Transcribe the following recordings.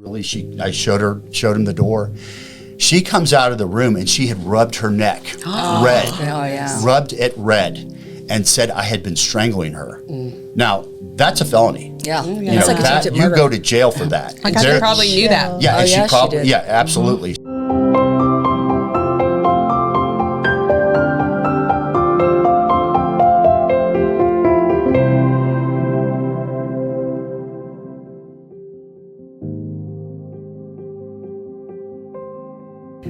Really, I showed him the door. She comes out of the room and she had rubbed her neck red, rubbed it red, and said I had been strangling her. Now, that's a felony. Yeah, you know, like that, you go to jail for that. And she probably knew that. Yeah, and she probably, did. yeah, absolutely.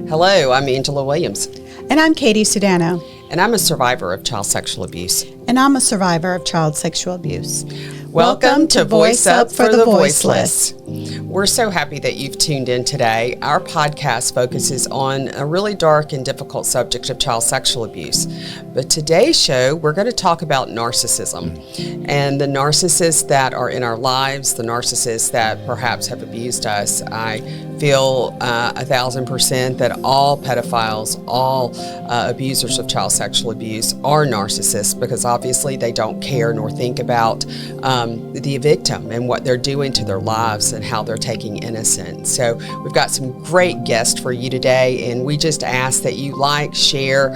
Hello, I'm Angela Williams. And I'm Katie Sudano. And I'm a survivor of child sexual abuse. And I'm a survivor of child sexual abuse. Welcome to Voice Up for the Voiceless. We're so happy that you've tuned in today. Our podcast focuses on a really dark and difficult subject of child sexual abuse. But today's show, we're going to talk about narcissism and the narcissists that are in our lives, the narcissists that perhaps have abused us. I feel 1,000% that all pedophiles, all abusers of child sexual abuse are narcissists, because obviously they don't care nor think about the victim and what they're doing to their lives and how they're taking innocent. So we've got some great guests for you today, and we just ask that you like, share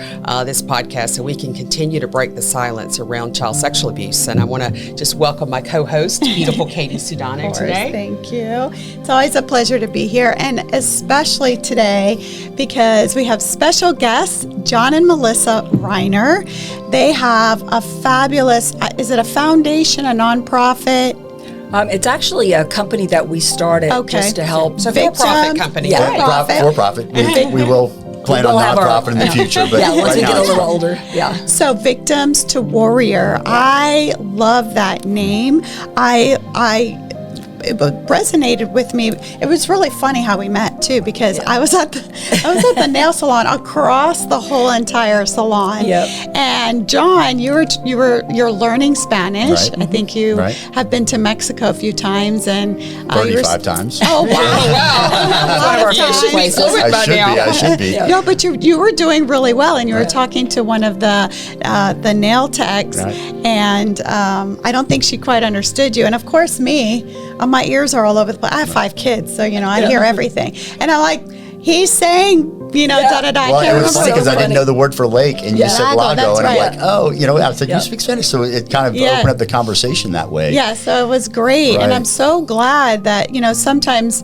this podcast so we can continue to break the silence around child sexual abuse. And I want to just welcome my co-host, beautiful Katie Sudano, today. Thank you. It's always a pleasure to be here, and especially today because we have special guests, John and Melissa Rymer. They have a fabulous, is it a foundation, a nonprofit? It's actually a company that we started just to help. So for-profit company. Yeah. For-profit. We will plan on nonprofit in the future, but once right we now get a little older. Yeah. So Victims to Warrior. I love that name. It resonated with me. It was really funny how we met too, because I was at the nail salon across the whole entire salon. Yep. And John, you're learning Spanish. Right. I think you have been to Mexico a few times, and 35 times. Oh wow! I should be. No, but you were doing really well, and you were talking to one of the nail techs, and I don't think she quite understood you. And of course, me. My ears are all over the place. I have 5 kids, so, I hear everything. And I'm like, he's saying, da-da-da. Well, it was funny because I didn't know the word for lake, and you said lago, and I'm like, I said, you speak Spanish, so it kind of opened up the conversation that way. Yeah, so it was great. And I'm so glad that, sometimes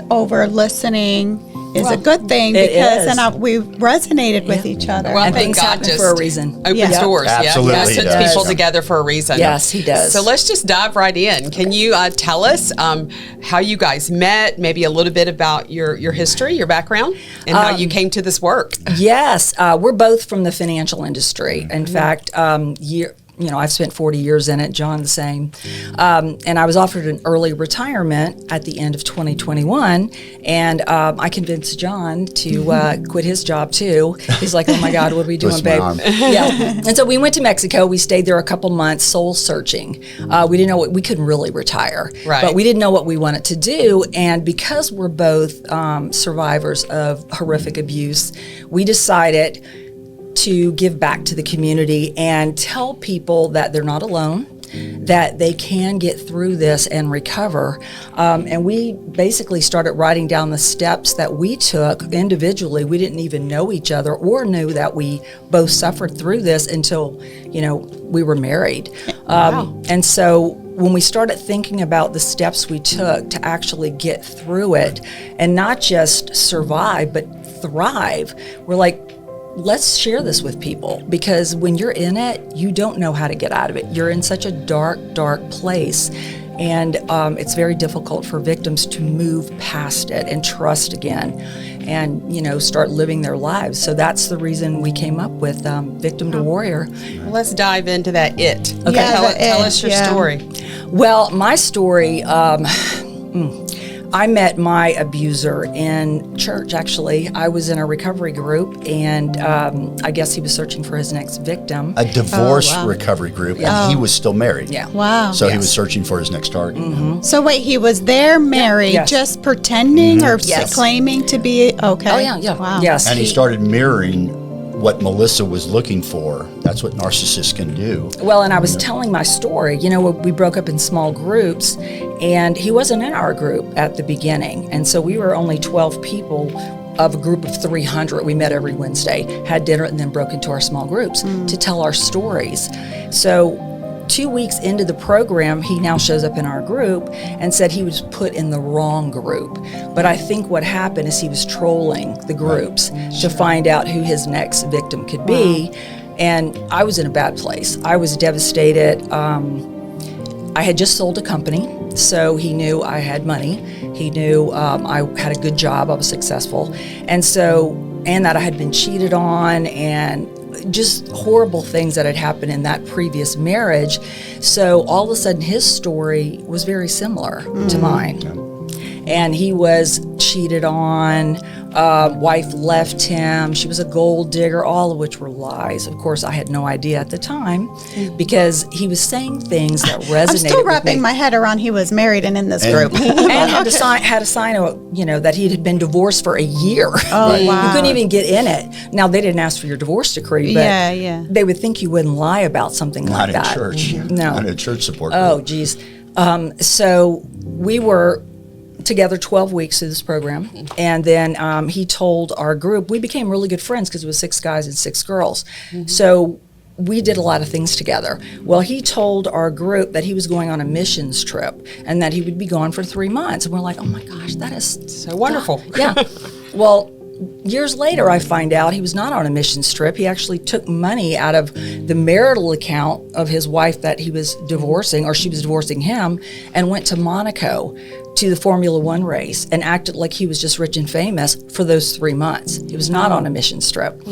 over-listening is a good thing, because then we resonated with each other. Well, and things happen just for a reason. Opens doors. Absolutely. He puts people together for a reason. Yes, he does. So let's just dive right in. Can you tell us how you guys met, maybe a little bit about your history, your background, and how you came to this work? Yes, we're both from the financial industry. In fact, I've spent 40 years in it, John the same. And I was offered an early retirement at the end of 2021. And I convinced John to quit his job too. He's like, oh my God, what are we doing, babe? And so we went to Mexico. We stayed there a couple months, soul searching. We didn't know we couldn't really retire, but we didn't know what we wanted to do. And because we're both survivors of horrific abuse, we decided to give back to the community and tell people that they're not alone, that they can get through this and recover. And we basically started writing down the steps that we took individually. We didn't even know each other or knew that we both suffered through this until, we were married. And so when we started thinking about the steps we took to actually get through it and not just survive, but thrive, we're like, let's share this with people, because when you're in it, you don't know how to get out of it. You're in such a dark, dark place. And it's very difficult for victims to move past it and trust again and, start living their lives. So that's the reason we came up with Victim to Warrior. Well, let's dive into that it. Okay, tell us your story. Well, my story, I met my abuser in church, actually. I was in a recovery group, and I guess he was searching for his next victim. A divorce recovery group, and he was still married. Yeah. Wow. So he was searching for his next target. Mm-hmm. So wait, he was there married, just pretending or claiming to be, okay. Oh, yeah. Wow. Yes. And he started mirroring what Melissa was looking for. That's what narcissists can do. Well, and I was telling my story. We broke up in small groups, and he wasn't in our group at the beginning. And so we were only 12 people of a group of 300. We met every Wednesday, had dinner, and then broke into our small groups to tell our stories. So 2 weeks into the program, he now shows up in our group and said he was put in the wrong group. But I think what happened is he was trolling the groups to find out who his next victim could be. And I was in a bad place. I was devastated. I had just sold a company, so he knew I had money. He knew I had a good job, I was successful. And that I had been cheated on, and just horrible things that had happened in that previous marriage. So all of a sudden his story was very similar to mine. And he was cheated on, wife left him, she was a gold digger, all of which were lies. Of course, I had no idea at the time because he was saying things that resonated I'm still wrapping with me. my head around he was married and in this group. And had a sign, that he had been divorced for a year. Oh, wow. You couldn't even get in it. Now, they didn't ask for your divorce decree, but they would think you wouldn't lie about something like that. Not in church. No. Not in a church support group. Oh, geez. So we were together 12 weeks through this program, and then he told our group, we became really good friends because it was 6 guys and 6 girls. So we did a lot of things together. Well, he told our group that he was going on a missions trip and that he would be gone for 3 months. And we're like, oh my gosh, that is so wonderful. Yeah. Well, years later, I find out he was not on a missions trip. He actually took money out of the marital account of his wife that he was divorcing, or she was divorcing him, and went to Monaco to the Formula One race and acted like he was just rich and famous for those 3 months. He was not on a missions trip.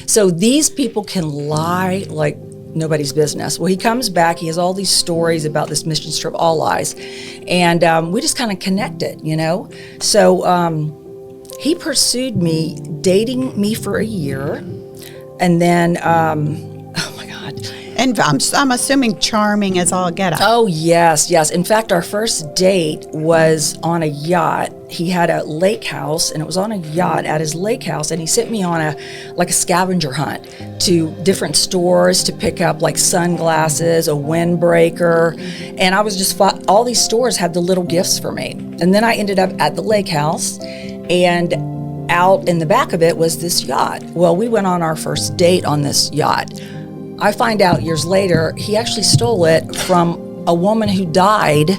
So these people can lie like nobody's business. Well, he comes back, he has all these stories about this missions trip, all lies. And we just kind of connected, So he pursued me, dating me for a year, and then, oh my God. And I'm assuming charming as all get out. Oh, yes. In fact, our first date was on a yacht. He had a lake house, and it was on a yacht at his lake house, and he sent me on a scavenger hunt to different stores to pick up like sunglasses, a windbreaker, and I was just, all these stores had the little gifts for me. And then I ended up at the lake house, and out in the back of it was this yacht. Well, we went on our first date on this yacht. I find out years later, he actually stole it from a woman who died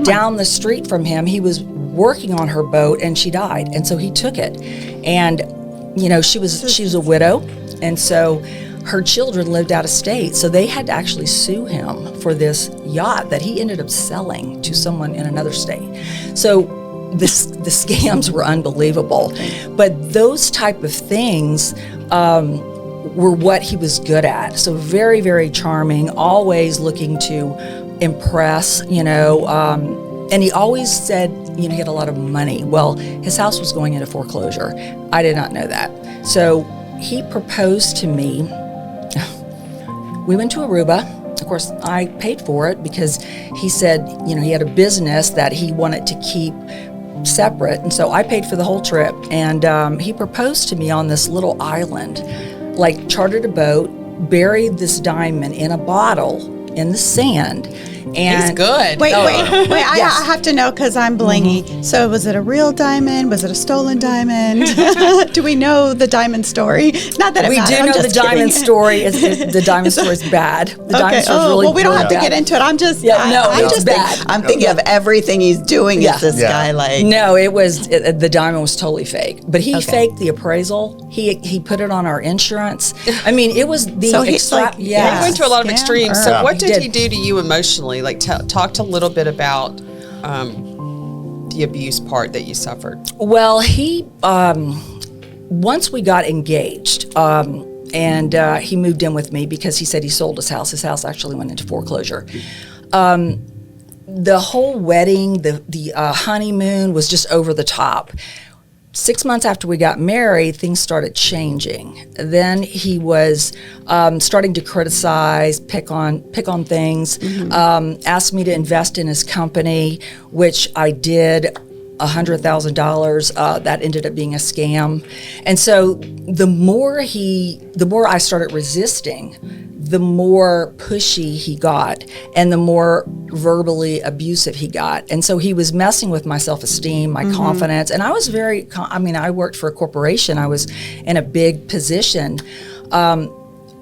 down the street from him. He was working on her boat and she died, and so he took it. And she was a widow, and so her children lived out of state, so they had to actually sue him for this yacht that he ended up selling to someone in another state. So the scams were unbelievable, but those type of things were what he was good at. So very, very charming, always looking to impress, and he always said, he had a lot of money. Well, his house was going into foreclosure. I did not know that. So he proposed to me. We went to Aruba. Of course, I paid for it because he said, he had a business that he wanted to keep separate. And so I paid for the whole trip. And he proposed to me on this little island, chartered a boat, buried this diamond in a bottle in the sand. And he's good. Wait. I have to know because I'm blingy. So was it a real diamond? Was it a stolen diamond? Do we know the diamond story? Not that it matters. We do know the diamond story. The diamond story is bad. The diamond story is really well, we don't have to bad. get into it. I'm just it's bad. I'm thinking of everything he's doing. Is this guy like? No, the diamond was totally fake. But he faked the appraisal. He put it on our insurance. I mean, it was the He went to a lot of extremes. So what did did. he do to you emotionally? Talk a little bit about the abuse part that you suffered. Well, he once we got engaged, and he moved in with me because he said he sold his house. His house actually went into foreclosure. The whole wedding, the honeymoon was just over the top. 6 months after we got married, things started changing. Then he was starting to criticize, pick on things, asked me to invest in his company, which I did. $100,000 that ended up being a scam. And so the more I started resisting, the more pushy he got and the more verbally abusive he got. And so he was messing with my self-esteem, my confidence. And I was I worked for a corporation. I was in a big position.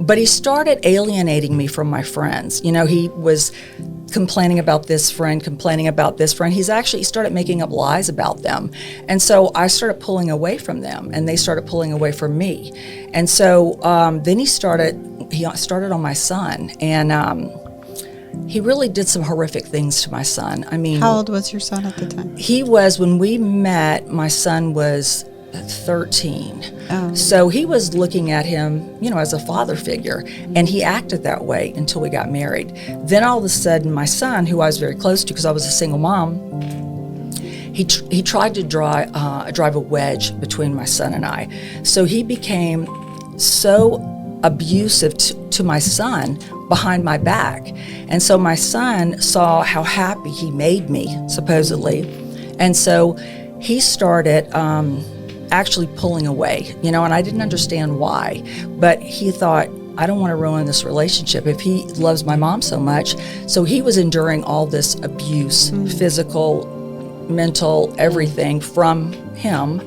But he started alienating me from my friends. He was complaining about this friend. He started making up lies about them. And so I started pulling away from them, and they started pulling away from me. And so then he started on my son, and he really did some horrific things to my son. How old was your son at the time? When we met, my son was 13. So he was looking at him, as a father figure, and he acted that way until we got married. Then all of a sudden, my son, who I was very close to because I was a single mom, he tried to drive a wedge between my son and I. So he became so abusive to my son behind my back. And so my son saw how happy he made me, supposedly. And so he started actually pulling away, and I didn't understand why, but he thought, I don't want to ruin this relationship if he loves my mom so much. So he was enduring all this abuse, physical, mental, everything from him.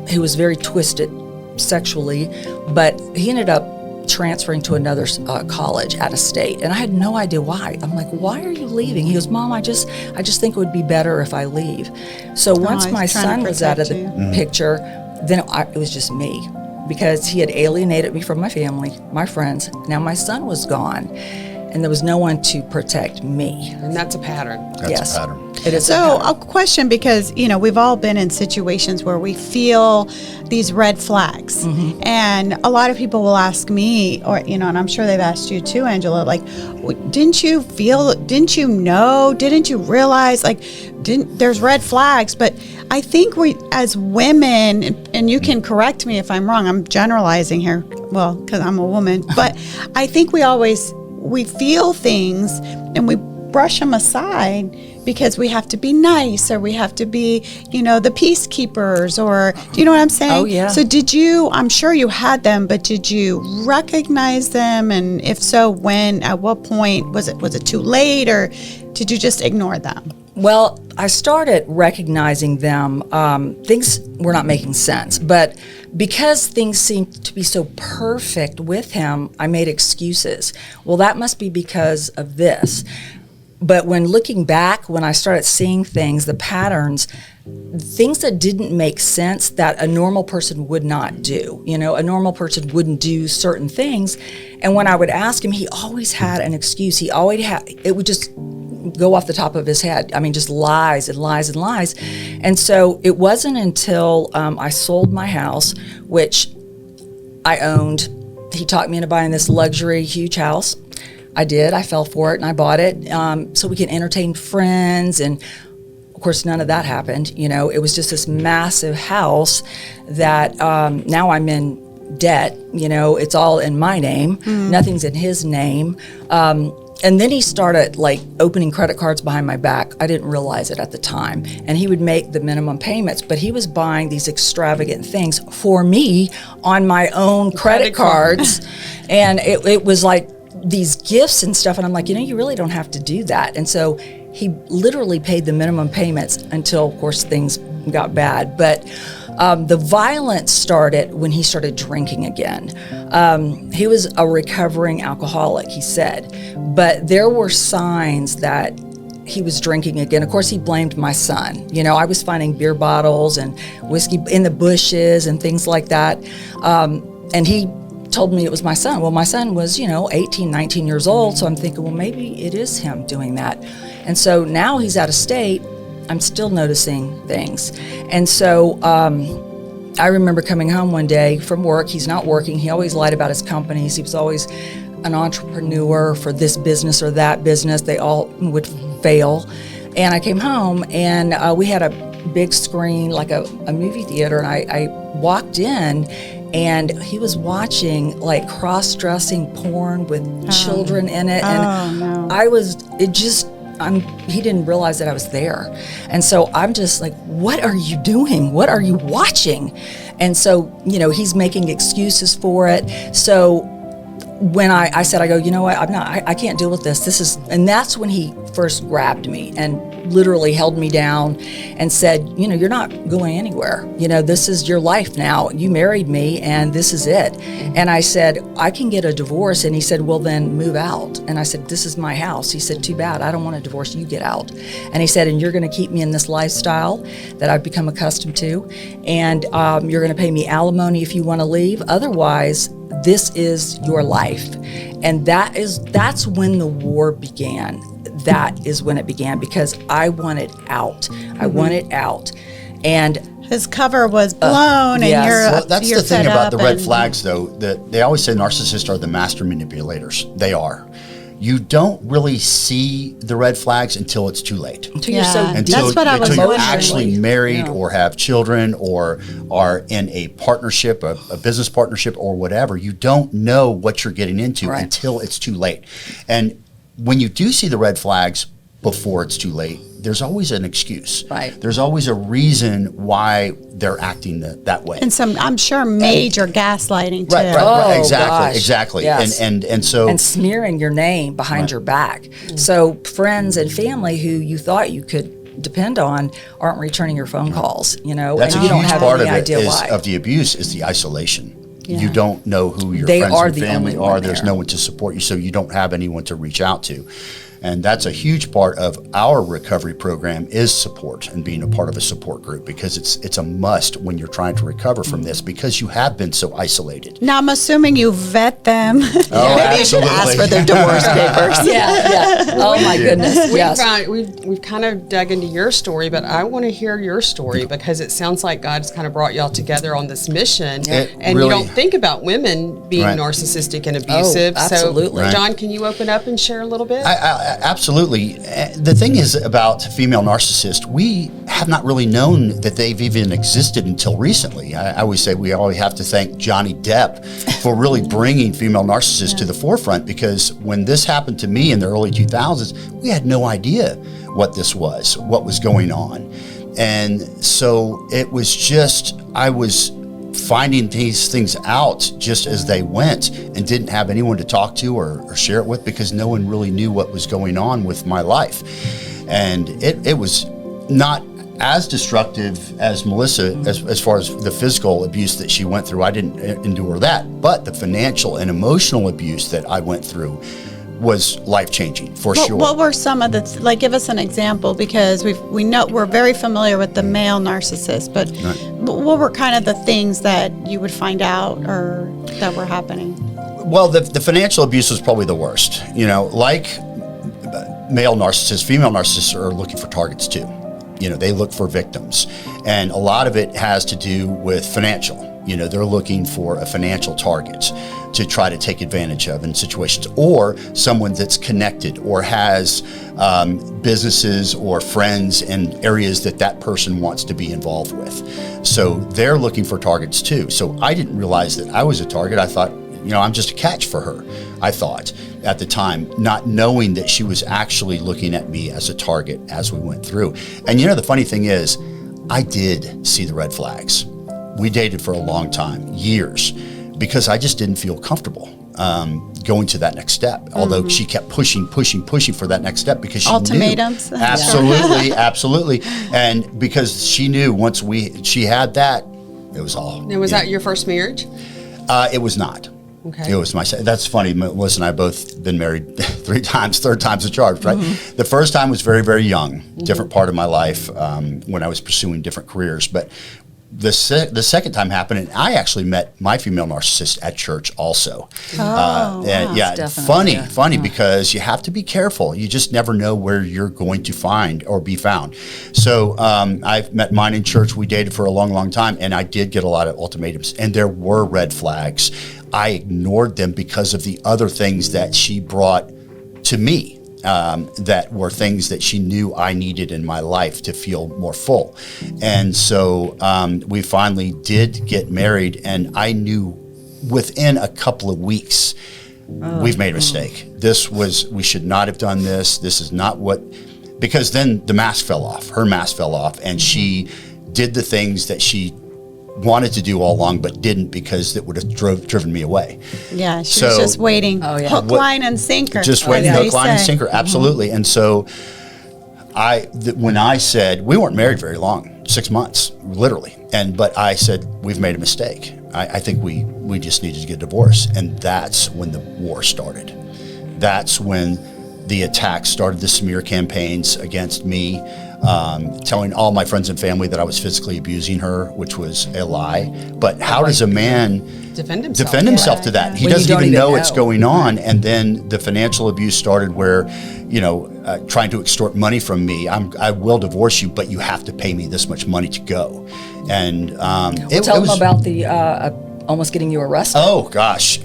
He was very twisted sexually, but he ended up transferring to another college out of state, and I had no idea why. I'm like, why are you leaving? He goes, Mom, I just think it would be better if I leave. So once my son was out of the picture, then it was just me, because he had alienated me from my family, my friends. Now my son was gone, and there was no one to protect me. And that's a pattern. Yes. A pattern. It is So a question, because, we've all been in situations where we feel these red flags. And a lot of people will ask me, or, and I'm sure they've asked you too, Angela, like, didn't you know, didn't you realize, there's red flags? But I think we, as women, and you can correct me if I'm wrong, I'm generalizing here, well, because I'm a woman, but I think we feel things and we brush them aside because we have to be nice, or we have to be, the peacekeepers, or, do you know what I'm saying? Oh, yeah. So I'm sure you had them, but did you recognize them? And if so, when, at what point, was it too late, or did you just ignore them? Well, I started recognizing them. Things were not making sense, but because things seemed to be so perfect with him, I made excuses. Well, that must be because of this. But when looking back, when I started seeing things, the patterns, things that didn't make sense that a normal person would not do. A normal person wouldn't do certain things. And when I would ask him, he always had an excuse. It would just go off the top of his head. Just lies and lies and lies. And so it wasn't until I sold my house, which I owned. He talked me into buying this luxury, huge house. I did. I fell for it and I bought it so we can entertain friends. And of course, none of that happened. It was just this massive house that now I'm in debt. It's all in my name. Nothing's in his name. And then he started opening credit cards behind my back. I didn't realize it at the time. And he would make the minimum payments, but he was buying these extravagant things for me on my own credit cards. And it was like these gifts and stuff. And I'm like, you really don't have to do that. And so he literally paid the minimum payments until, of course, things got bad. But the violence started when he started drinking again. He was a recovering alcoholic, he said, but there were signs that he was drinking again. Of course, he blamed my son. I was finding beer bottles and whiskey in the bushes and things like that. And he told me it was my son. Well, my son was, 18, 19 years old. So I'm thinking, well, maybe it is him doing that. And so now he's out of state. I'm still noticing things. And so I remember coming home one day from work. He's not working. He always lied about his companies. He was always an entrepreneur for this business or that business. They all would fail. And I came home and we had a big screen, like a movie theater. And I walked in and he was watching cross-dressing porn with children in it. And no. he didn't realize that I was there. And so I'm just like, what are you doing? What are you watching? And so, he's making excuses for it. So when I said, I go, you know what, I can't deal with this. And that's when he first grabbed me and literally held me down and said, you're not going anywhere. This is your life now. You married me and this is it. And I said, I can get a divorce. And he said, well, then move out. And I said, this is my house. He said, too bad. I don't want a divorce. You get out. And he said, and you're going to keep me in this lifestyle that I've become accustomed to. And you're going to pay me alimony if you want to leave. Otherwise, this is your life. And that's when the war began. That is when it began, because I wanted out. I wanted out. And his cover was blown, and yes. Well, that's you're the thing fed about up the red and- flags, though, that they always say narcissists are the master manipulators. They are. You don't really see the red flags until it's too late. until you're so Yeah. deep. Until, That's what I was until you're wondering. actually married Yeah. or have children or are in a partnership, a business partnership or whatever, you don't know what you're getting into Right. until it's too late. And when you do see the red flags before it's too late, there's always an excuse. Right. There's always a reason why they're acting that way. And some, I'm sure, major gaslighting too. Right, Oh, exactly, gosh. exactly. Yes. And so and smearing your name behind your back. So friends and family who you thought you could depend on aren't returning your phone calls, that's and a you don't huge have part any of it idea why. of the abuse is the isolation. Yeah. You don't know who your They friends are and the family only one are. There's there. no one to support you, so you don't have anyone to reach out to. And that's a huge part of our recovery program is support and being a part of a support group, because it's a must when you're trying to recover from this, because you have been so isolated. Now I'm assuming you vet them. Oh, Maybe you should ask for their divorce papers. yeah. Oh my goodness. Yes. We've kind of dug into your story, but I want to hear your story, because it sounds like God's kind of brought y'all together on this mission. It And really- you don't think about women being Right. narcissistic and abusive. absolutely. So, Right. John, can you open up and share a little bit? Absolutely. The thing is about female narcissists, we have not really known that they've even existed until recently. I always say we always have to thank Johnny Depp for really bringing female narcissists to the forefront, because when this happened to me in the early 2000s, we had no idea what this was, what was going on. And so it was just, I was finding these things out just as they went, and didn't have anyone to talk to or share it with, because no one really knew what was going on with my life. And it was not as destructive as Melissa, as far as the physical abuse that she went through. I didn't endure that, but the financial and emotional abuse that I went through was life-changing for sure. What were some of the, give us an example, because we know we're very familiar with the male narcissist, but what were kind of the things that you would find out or that were happening? Well, the financial abuse was probably the worst. Like male narcissists, female narcissists are looking for targets too. They look for victims. And a lot of it has to do with financial. They're looking for a financial target to try to take advantage of in situations, or someone that's connected or has businesses or friends in areas that person wants to be involved with. So they're looking for targets too. So I didn't realize that I was a target. I thought, I'm just a catch for her, I thought at the time, not knowing that she was actually looking at me as a target as we went through. And the funny thing is, I did see the red flags. We dated for a long time, years, because I just didn't feel comfortable going to that next step. Although she kept pushing for that next step, because she Ultimatums. knew. Absolutely. And because she knew once she had that, it was all. Now, was that your first marriage? It was not. Okay. It was that's funny. Melissa and I both been married 3 times, third time's the charge, right? The first time was very, very young, different part of my life when I was pursuing different careers. But the second time happened, and I actually met my female narcissist at church also. Funny, because you have to be careful. You just never know where you're going to find or be found. So I've met mine in church. We dated for a long, long time, and I did get a lot of ultimatums, and there were red flags. I ignored them because of the other things that she brought to me. That were things that she knew I needed in my life to feel more full. And so we finally did get married, and I knew within a couple of weeks we've made a mistake. We should not have done this. This is not what, because then the mask fell off. Her mask fell off, and she did the things that she wanted to do all along, but didn't, because it would have driven me away. Yeah, she was just waiting. Hook, line, and sinker. Just waiting, hook, line, and sinker. Absolutely. And so when I said, we weren't married very long, 6 months, literally. But I said, we've made a mistake. I think we just needed to get a divorce. And that's when the war started. That's when the attacks started, the smear campaigns against me, telling all my friends and family that I was physically abusing her, which was a lie. But how does a man defend himself to that? He doesn't even know what's going on. And then the financial abuse started, where, trying to extort money from me. I will divorce you, but you have to pay me this much money to go. And tell them about the almost getting you arrested. Oh gosh,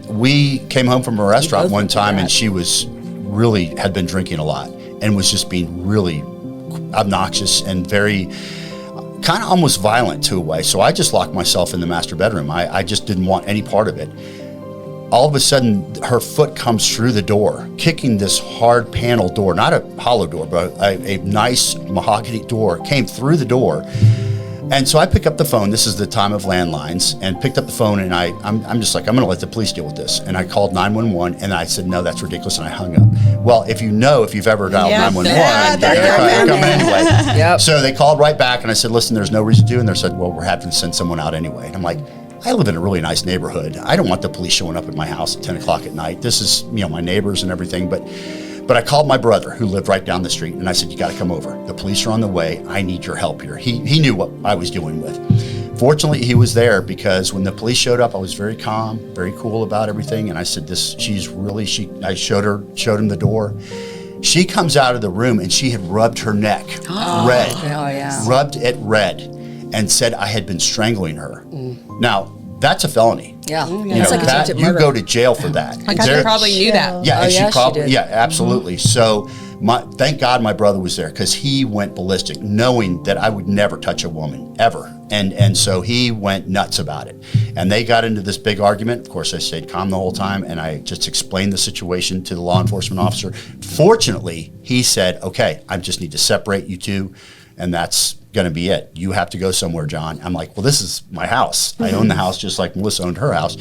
we came home from a restaurant one time, and she had been drinking a lot and was just being really obnoxious and very kind of almost violent to a way. So I just locked myself in the master bedroom. I just didn't want any part of it. All of a sudden, her foot comes through the door, kicking this hard panel door, not a hollow door, but a nice mahogany door, came through the door. And so I pick up the phone. This is the time of landlines, and picked up the phone, and I'm just like, I'm going to let the police deal with this. And I called 911, and I said, no, that's ridiculous, and I hung up. Well, if you've ever dialed 911, they're coming anyway. Yep. So they called right back, and I said, listen, there's no reason to. And they said, well, we're having to send someone out anyway. And I'm like, I live in a really nice neighborhood. I don't want the police showing up at my house at 10 o'clock at night. This is, my neighbors and everything. But I called my brother, who lived right down the street, and I said, you got to come over. The police are on the way. I need your help here. He knew what I was dealing with. Fortunately, he was there, because when the police showed up, I was very calm, very cool about everything. And I said, I showed him the door. She comes out of the room, and she had rubbed her neck red, rubbed it red, and said I had been strangling her. Now, that's a felony. Yeah, it's like attempted murder. You go to jail for that. She probably knew that. Yeah, she probably. She yeah, absolutely. So, thank God my brother was there, because he went ballistic, knowing that I would never touch a woman ever, and so he went nuts about it. And they got into this big argument. Of course, I stayed calm the whole time, and I just explained the situation to the law enforcement officer. Fortunately, he said, "Okay, I just need to separate you two, and that's going to be it. You have to go somewhere, John." I'm like, well, this is my house. I own the house just like Melissa owned her house.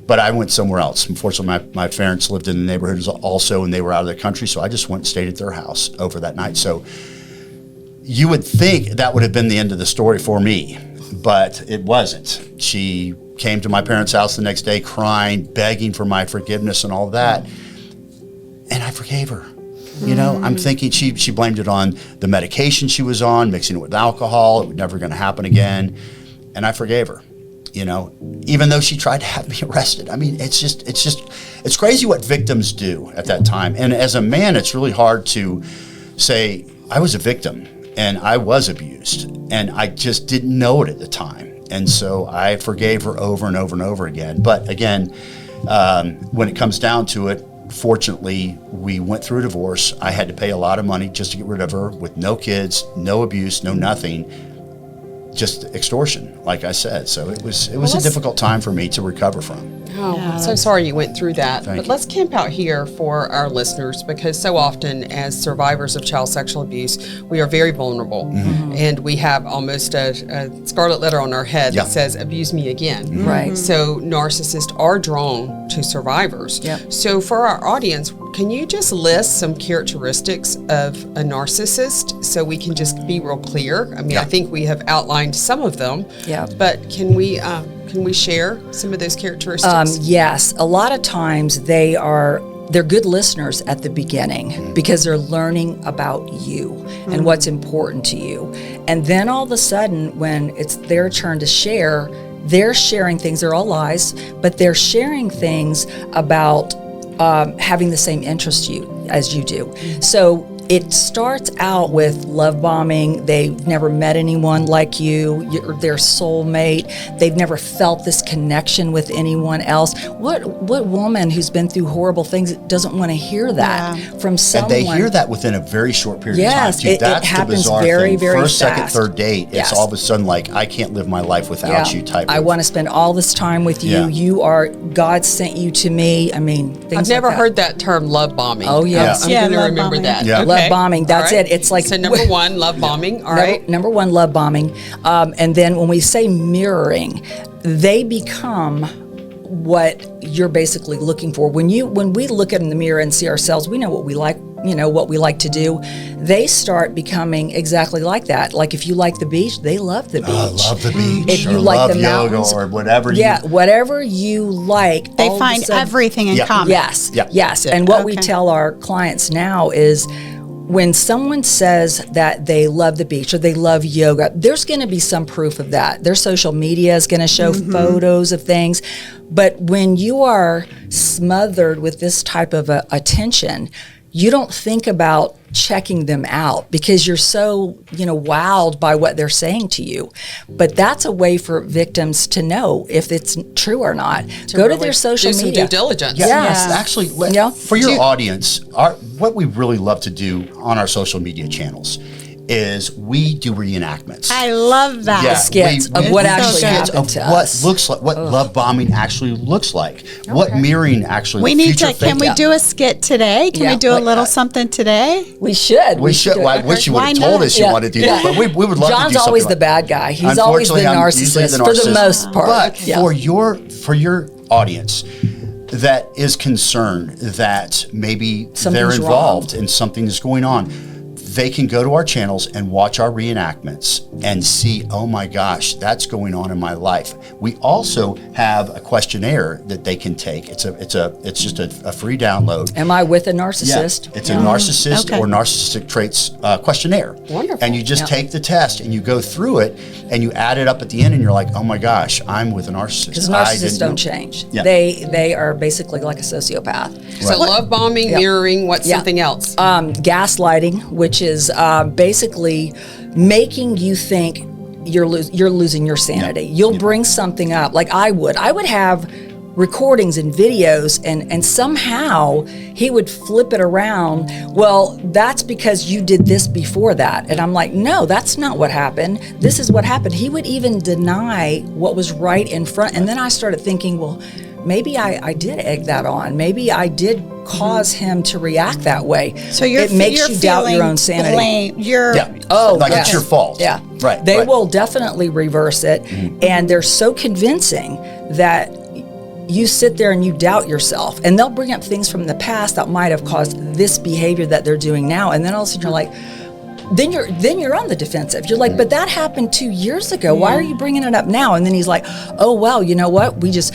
But I went somewhere else. Unfortunately, my parents lived in the neighborhood also, and they were out of the country, so I just went and stayed at their house over that night. So you would think that would have been the end of the story for me, but it wasn't. She came to my parents' house the next day crying, begging for my forgiveness and all that, and I forgave her. I'm thinking she blamed it on the medication she was on, mixing it with alcohol. It was never going to happen again. And I forgave her, even though she tried to have me arrested. I mean, it's crazy what victims do at that time. And as a man, it's really hard to say, I was a victim and I was abused, and I just didn't know it at the time. And so I forgave her over and over and over again. But again, when it comes down to it, fortunately, we went through a divorce. I had to pay a lot of money just to get rid of her, with no kids, no abuse, no nothing, just extortion, like I said. So it was a difficult time for me to recover from. Oh, I'm so sorry you went through that. But let's camp out here for our listeners, because so often as survivors of child sexual abuse, we are very vulnerable. Mm-hmm. And we have almost a scarlet letter on our head that says, abuse me again. Mm-hmm. Right. So narcissists are drawn to survivors. Yep. So for our audience, can you just list some characteristics of a narcissist so we can just be real clear? I mean, I think we have outlined some of them. Yeah. But can we share some of those characteristics? Yes. A lot of times they're good listeners at the beginning, because they're learning about you and what's important to you. And then all of a sudden, when it's their turn to share, they're sharing things. They're all lies, but they're sharing things about having the same interest as you do. So it starts out with love bombing. They've never met anyone like you. You're their soulmate. They've never felt this connection with anyone else. What woman who's been through horrible things doesn't want to hear that from someone? And they hear that within a very short period of time, too. It That's happens the bizarre very, thing. very First, second, fast. third date, it's all of a sudden like, I can't live my life without you type I of. want to spend all this time with you. Yeah. You are, God sent you to me. I mean, things I've never like that. heard that term, love bombing. Oh, yes. I'm Yeah, going to love remember bombing. that. Yeah. Okay. Love bombing, that's All right. it. It's like- so number one, love bombing. All right. Number one, love bombing. And then when we say mirroring, they become what you're basically looking for. When we look in the mirror and see ourselves, we know what we like, what we like to do. They start becoming exactly like that. Like if you like the beach, they love the beach. I love the beach. If you or like love the yoga mountains, or whatever. whatever you like. They all of a find sudden- everything in Yeah. common. Yes, Yeah. yes. And what we Okay. tell our clients now is when someone says that they love the beach or they love yoga, there's going to be some proof of that. Their social media is going to show photos of things. But when you are smothered with this type of attention, you don't think about checking them out because you're so, wowed by what they're saying to you. But that's a way for victims to know if it's true or not. Go to really their social do some media. due diligence. Yeah, Yes. actually, Yeah. for your audience, what we really love to do on our social media channels is we do reenactments. I love that. skits of what actually skits happened of to what us. looks like, what love bombing actually looks like, what mirroring actually. We need to. future Can we fake- do a skit today? Can Yeah. we do a Like, little something today? We should. We should. do Well, I it. wish you would Why have told not? us you wanted to do that, but we would love to do John's something always like the bad guy. He's always the Unfortunately, I'm usually narcissist for the most part. But Yeah. for your audience that is concerned that maybe they're Something's involved and something is going on, they can go to our channels and watch our reenactments and see, oh my gosh, that's going on in my life. We also have a questionnaire that they can take. It's just a free download. Am I with a narcissist? Yeah, it's a narcissist Okay. or narcissistic traits questionnaire. Wonderful. And you just Yeah. take the test and you go through it and you add it up at the end and you're like, oh my gosh, I'm with a narcissist. Because I narcissists didn't don't know. change. Yeah. They are basically like a sociopath. So love bombing, Yeah. mirroring, what's Yeah. something else? Gaslighting, which is basically making you think you're losing your sanity. You'll bring something up, like I would have recordings and videos, and somehow he would flip it around. Well, that's because you did this before that. And I'm like, no, that's not what happened. This is what happened. He would even deny what was right in front. And then I started thinking, well, maybe I did egg that on. Maybe I did cause him to react that way. So it makes you doubt your own sanity. Blame. You're Yeah. Oh, like yes. it's your fault. Yeah. Right. They right. will definitely reverse it. And they're so convincing that you sit there and you doubt yourself. And they'll bring up things from the past that might have caused this behavior that they're doing now. And then all of a sudden you're like, then you're on the defensive. You're like, but that happened 2 years ago. Why are you bringing it up now? And then he's like, oh, well, you know what? We just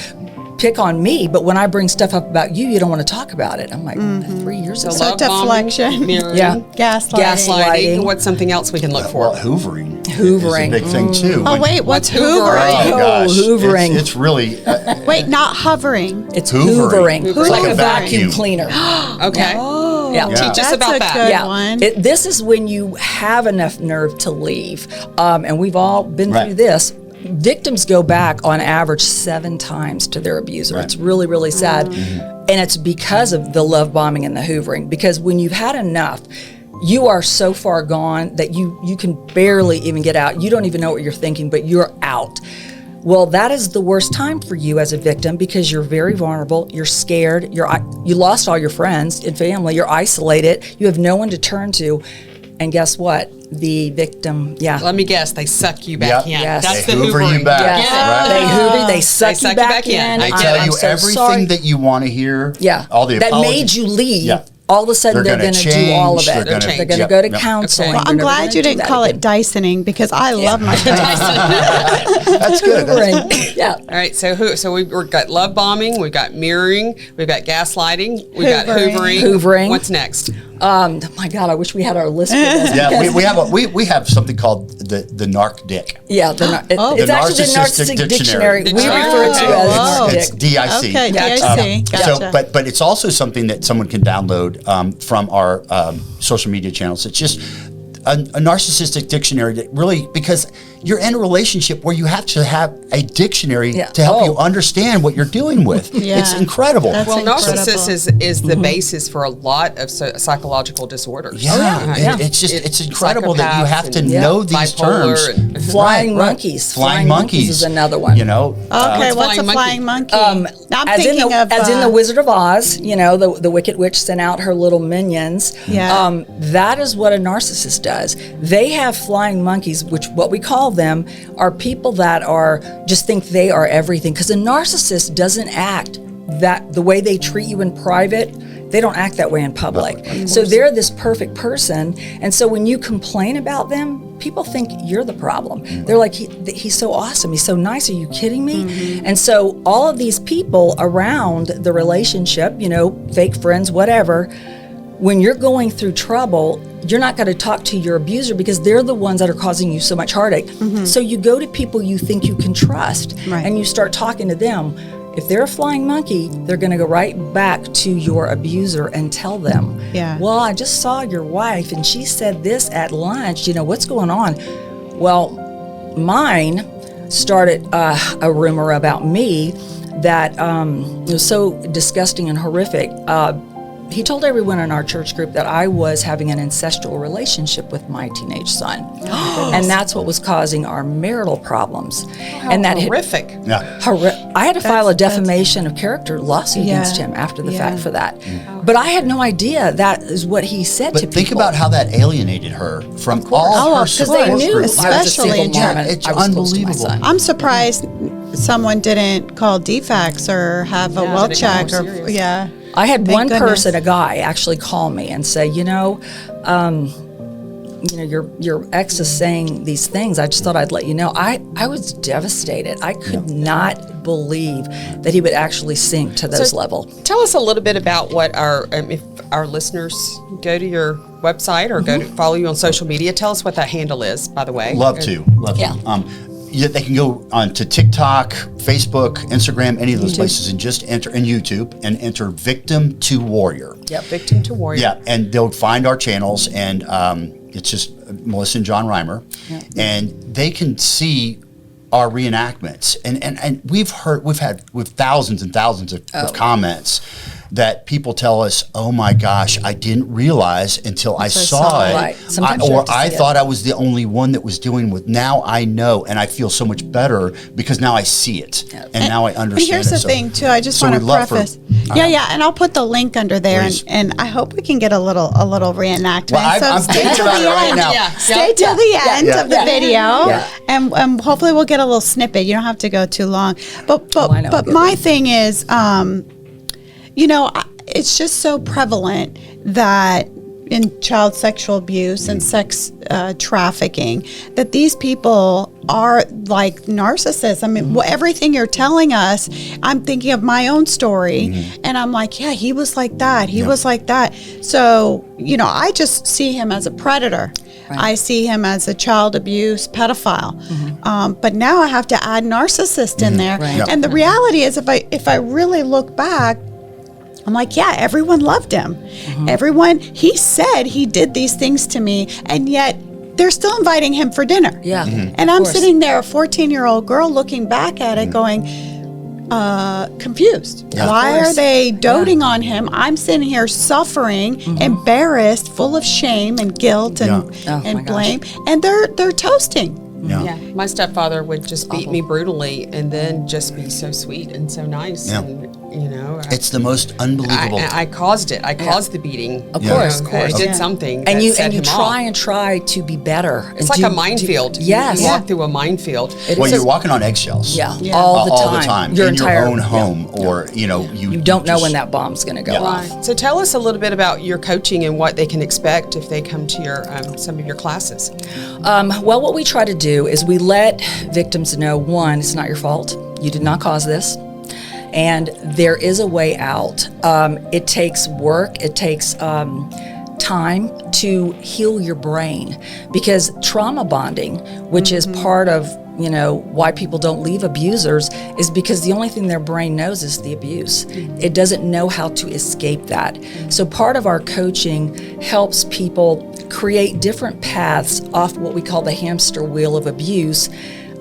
pick on me, but when I bring stuff up about you, you don't want to talk about it. I'm like, 3 years ago. So love deflection. bombing, mirroring, Yeah. gaslighting. Gaslighting. What's something else we can look Well, for? hoovering. Hoovering. is a big thing too. Oh When- wait, what's hoovering? hoovering? Oh gosh, hoovering. It's really Wait, not hovering. It's Hoovering. hoovering. It's It's like like a a vacuum vacuum. cleaner. Okay. Oh, Yeah. Teach us that's about a that. good Yeah. one. This is when you have enough nerve to leave. And we've all been Right. through this. Victims go back on average 7 times to their abuser. Right. It's really, really sad. And it's because of the love bombing and the hoovering. Because when you've had enough, you are so far gone that you can barely even get out. You don't even know what you're thinking, but you're out. Well, that is the worst time for you as a victim because you're very vulnerable, you're scared, you lost all your friends and family, you're isolated, you have no one to turn to. And guess what? The victim, Let me guess, they suck you back Yep. in. Yes. That's They the hoover you hoovering. back, Get it? right? They hoover, they suck you back in. I They get tell it. you I'm so everything sorry. that you want to hear. Yeah, All the that apologies. made you leave. Yeah. All of a sudden, they're gonna going to do all of change, it. they're gonna- They're going to Yep. go to Yep. counseling. Okay. Well, They're I'm never glad gonna you do didn't that call again. it Dysoning because I love my Dyson. That's good. Yeah. All right, so we've got love bombing, we've got mirroring, we've got gaslighting, we've got Hoovering. hoovering. Hoovering. What's next? My God, I wish we had our list for this. Yeah, we have something called the narc dick. Yeah, it's The actually the Narcissistic Dictionary. We refer to it as narc It's dick. DIC. Okay, DIC. Gotcha. So, but it's also something that someone can download from our social media channels. It's just a narcissistic dictionary that really, because you're in a relationship where you have to have a dictionary to help you understand what you're dealing with. Yeah. It's incredible. That's Narcissism is the basis for a lot of psychological disorders. It's incredible that you have to know these bipolar terms. Flying monkeys. Flying monkeys is another one. You know. Okay, what's a flying flying monkey? as in the Wizard of Oz, the Wicked Witch sent out her little minions. Yeah. That is what a narcissist does. They have flying monkeys, which what we call them are people that are just think they are everything. Because a narcissist doesn't act that the way they treat you in private. They don't act that way in public. So they're this perfect person. And so when you complain about them, people think you're the problem. They're like, he's so awesome. He's so nice. Are you kidding me? And so all of these people around the relationship, fake friends, whatever, when you're going through trouble, you're not going to talk to your abuser because they're the ones that are causing you so much heartache. So you go to people you think you can trust and you start talking to them. If they're a flying monkey, they're going to go right back to your abuser and tell them, well, I just saw your wife and she said this at lunch, what's going on? Well, mine started a rumor about me that was so disgusting and horrific. He told everyone in our church group that I was having an incestual relationship with my teenage son. And that's what was causing our marital problems. And that horrific. I had to file a defamation of character lawsuit against him after the fact for that. But I had no idea that is what he said to people. But think about how that alienated her from all her because they knew especially in German. It's unbelievable. I'm surprised someone didn't call DFAX or have a well check or I had Thank one goodness. person, a guy, actually call me and say, your ex is saying these things. I just thought I'd let you know. I was devastated. I could not believe that he would actually sink to those levels. Tell us a little bit about what if our listeners go to your website or go to follow you on social media. Tell us what that handle is, by the way. Love to. They can go on to TikTok, Facebook, Instagram, any of those places, and just enter in YouTube and enter Victim to Warrior. Yep, Victim to Warrior. Yeah, and they'll find our channels, and it's just Melissa and John Rymer, and they can see our reenactments. And we've had thousands and thousands of comments that people tell us, oh my gosh, I didn't realize until I saw it. Right. I thought I was the only one that was doing with. Now I know, and I feel so much better because now I see it, and now I understand it. And here's the thing, too. I just want to preface. And I'll put the link under there, and I hope we can get a little reenactment. Well, I'm stay till about the it right end. now. Stay till the end of the video, and hopefully we'll get a little snippet. You don't have to go too long. But my thing is, it's just so prevalent that in child sexual abuse and sex trafficking, that these people are like narcissists. I mean, everything you're telling us, I'm thinking of my own story, and I'm like, yeah, he was like that. He was like that. So, I just see him as a predator. Right. I see him as a child abuse pedophile. But now I have to add narcissist in there. Right. And the reality is, if I really look back, I'm like, yeah, everyone loved him. Everyone, he said he did these things to me, and yet they're still inviting him for dinner. Yeah. And I'm sitting there, a 14-year-old girl, looking back at it going, confused. Why are they doting on him? I'm sitting here suffering, embarrassed, full of shame and guilt and blame, and they're toasting. Yeah, my stepfather would just beat me brutally, and then just be so sweet and so nice. And it's the most unbelievable. I caused it. I caused the beating. Of course. I did something. And you try try to be better. It's like a minefield. Yes. You walk through a minefield. You're walking on eggshells. Yeah. All the time. Your own home, or you don't know when that bomb's going to go off. So tell us a little bit about your coaching and what they can expect if they come to your some of your classes. Well, what we try to do is we let victims know, one, it's not your fault. You did not cause this. And there is a way out. It takes work. It takes time to heal your brain, because trauma bonding, which is part of why people don't leave abusers, is because the only thing their brain knows is the abuse. It doesn't know how to escape that. So part of our coaching helps people create different paths off what we call the hamster wheel of abuse,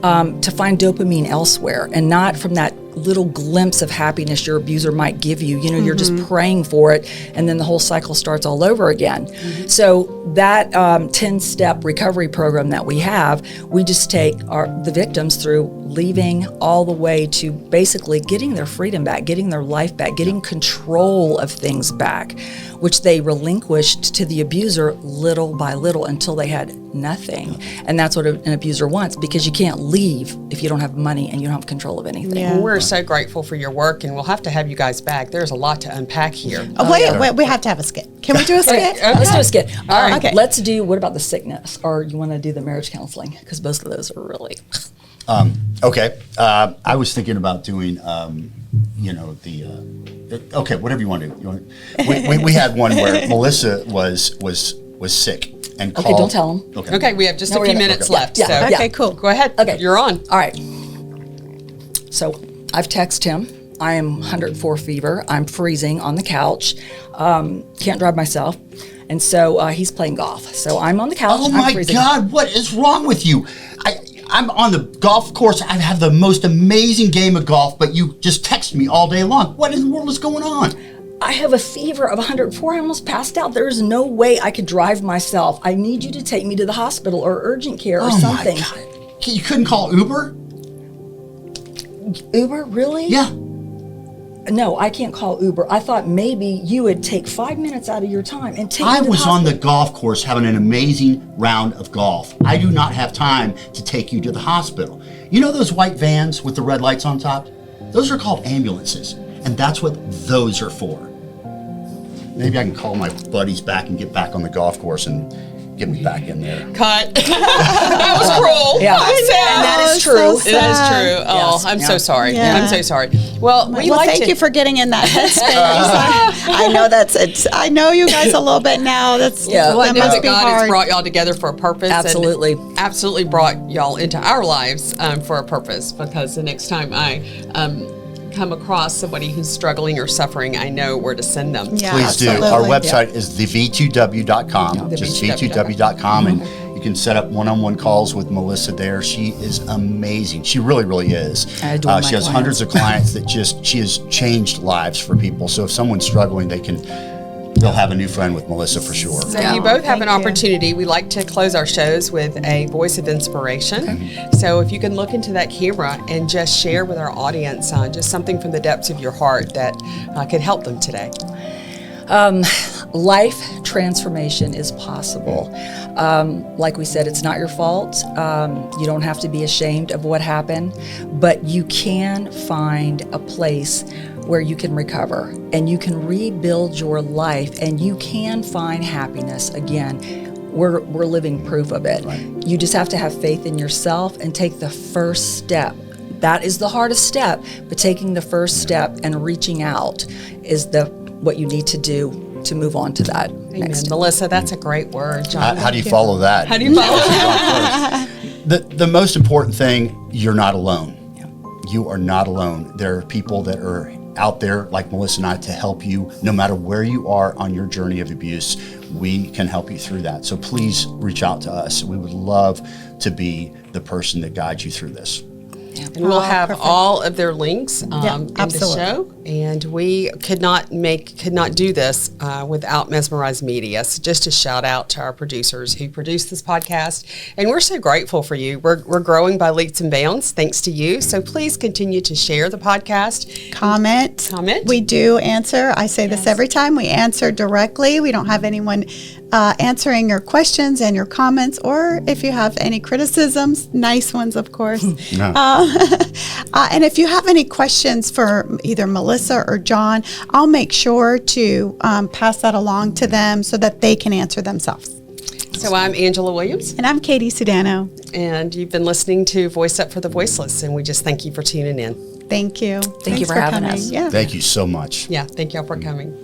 to find dopamine elsewhere, and not from that little glimpse of happiness your abuser might give you. You're just praying for it, and then the whole cycle starts all over again. So that 10-step recovery program that we have, we just take the victims through leaving all the way to basically getting their freedom back, getting their life back, getting control of things back, which they relinquished to the abuser little by little until they had nothing. And that's what an abuser wants, because you can't leave if you don't have money and you don't have control of anything. Yeah. Well, we're so grateful for your work, and we'll have to have you guys back. There's a lot to unpack here. Wait, we have to have a skit. Can we do a skit? Let's do a skit. All right. Okay. Let's do, what about the sickness? Or you want to do the marriage counseling? Because both of those are really... Okay. I was thinking about doing, okay, whatever you want to do. We had one where Melissa was sick and called. Okay, don't tell them. Okay, we have just No, a we're few gonna- minutes yeah, left. yeah, So yeah. Okay, cool. Go ahead. Okay. You're on. All right. So I've texted him. I am 104 fever. I'm freezing on the couch. Can't drive myself. And so he's playing golf. So I'm on the couch. Oh I'm my freezing. God, what is wrong with you? I'm on the golf course. I have the most amazing game of golf, but you just text me all day long. What in the world is going on? I have a fever of 104. I almost passed out. There's no way I could drive myself. I need you to take me to the hospital or urgent care or something. Oh my God. You couldn't call Uber? Uber, really? Yeah. No, I can't call Uber. I thought maybe you would take 5 minutes out of your time and take me I to the was on the hospital. golf course having an amazing round of golf. I do not have time to take you to the hospital. You know those white vans with the red lights on top? Those are called ambulances, and that's what those are for. Maybe I can call my buddies back and get back on the golf course and get me back in there. Cut. That was cruel. Yeah. I'm sad. And that is so true. sad. That is true. Oh, Yes. I'm Yeah. so sorry. Yeah. I'm so sorry. Well, we Well, like thank to. you for getting in that headspace. I know I know you guys a little bit now. That's Yeah. Well, I that know must that be God has hard. brought y'all together for a purpose. Absolutely. And absolutely brought y'all into our lives for a purpose, because the next time I come across somebody who's struggling or suffering, I know where to send them. Yeah, Please do. absolutely. Our website is theve2w.com, The just V2W. v2w.com, and you can set up one-on-one calls with Melissa there. She is amazing. She really, really is. I adore my She has clients. hundreds of clients that she has changed lives for people. So if someone's struggling, they'll have a new friend with Melissa for sure. So you both have an Thank you. opportunity. We like to close our shows with a voice of inspiration. So if you can look into that camera and just share with our audience just something from the depths of your heart that could help them today. Life transformation is possible. Like we said, it's not your fault. You don't have to be ashamed of what happened, but you can find a place where you can recover and you can rebuild your life and you can find happiness again. We're living proof of it. Right. You just have to have faith in yourself and take the first step. That is the hardest step, but taking the first step and reaching out is what you need to do to move on to that Amen. next. Melissa, that's a great word. John. How do you follow that? How do you follow that? The most important thing, you're not alone. You are not alone. There are people that are out there like Melissa and I to help you no matter where you are on your journey of abuse. We can help you through that. So please reach out to us. We would love to be the person that guides you through this. And we'll have all of their links in the absolutely. show. And we could not do this without Mesmerized Media. So just a shout out to our producers who produce this podcast. And we're so grateful for you. We're growing by leaps and bounds thanks to you. So please continue to share the podcast. Comment. We do answer. I say this every time. We answer directly. We don't have anyone answering your questions and your comments, or if you have any criticisms, nice ones, of course. And if you have any questions for either Melissa or John, I'll make sure to pass that along to them so that they can answer themselves. So I'm Angela Williams. And I'm Katie Sudano. And you've been listening to Voice Up for the Voiceless. And we just thank you for tuning in. Thank you. Thank you for having coming. us. Yeah. Thank you so much. Yeah, thank y'all for coming.